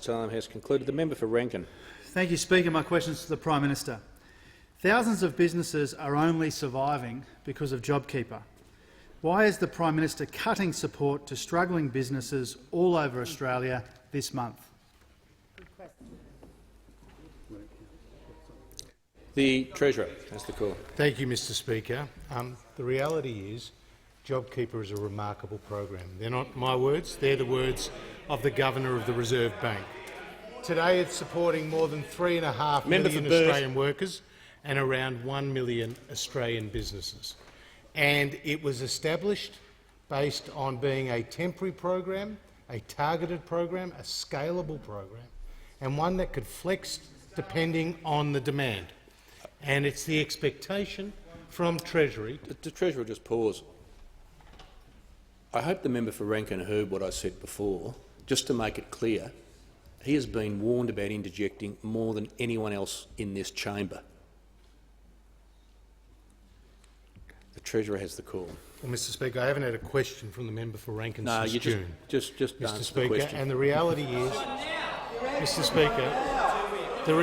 time has concluded. The member for Rankin. Thank you, Speaker. My question is to the Prime Minister. Thousands of businesses are only surviving because of JobKeeper. Why is the Prime Minister cutting support to struggling businesses all over Australia this month? The Treasurer has the call. Thank you, Mr Speaker. The reality is JobKeeper is a remarkable program. They're not my words, they're the words of the Governor of the Reserve Bank. Today it's supporting more than 3.5 million Australian workers and around 1 million Australian businesses. And it was established based on being a temporary program, a targeted program, a scalable program, and one that could flex depending on the demand. And it's the expectation from Treasury— The Treasurer will just pause. I hope the member for Rankin heard what I said before. Just to make it clear, he has been warned about interjecting more than anyone else in this chamber. The Treasurer has the call. Well, Mr Speaker, I haven't had a question from the member for Rankin since June. Just Mr answer Speaker, the question. and the reality is, Mr Speaker, the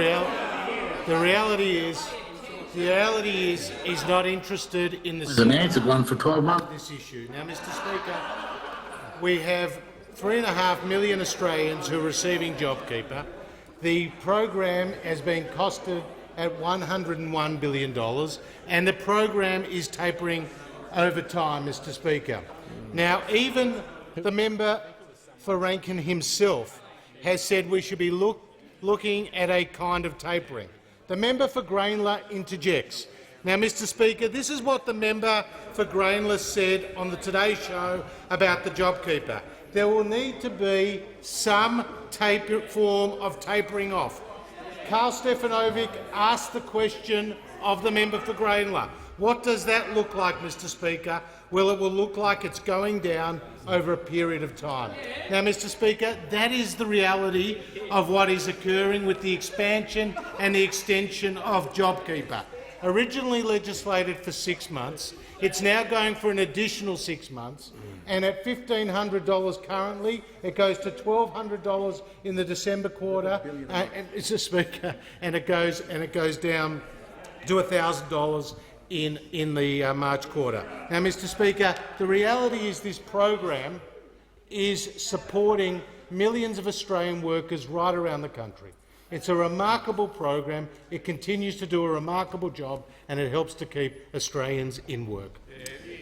reality is he's not interested in the— There's an answered one for 12 months. This issue. Now, Mr Speaker, we have 3.5 million Australians who are receiving JobKeeper. The program has been costed at $101 billion, and the program is tapering over time, Mr Speaker. Now, even the member for Rankin himself has said we should be looking at a kind of tapering. The member for Grainler interjects. Now, Mr Speaker, this is what the member for Grainler said on the Today Show about the JobKeeper. There will need to be some form of tapering off. Karl Stefanovic asked the question of the member for Grainler. What does that look like, Mr Speaker? Well, it will look like it's going down over a period of time. Now, Mr Speaker, that is the reality of what is occurring with the expansion and the extension of JobKeeper. Originally legislated for 6 months, it's now going for an additional 6 months, and at $1,500 currently, it goes to $1,200 in the December quarter, Mr Speaker, and it goes down to $1,000 in the March quarter. Now, Mr Speaker, the reality is this program is supporting millions of Australian workers right around the country. It's a remarkable program. It continues to do a remarkable job, and it helps to keep Australians in work.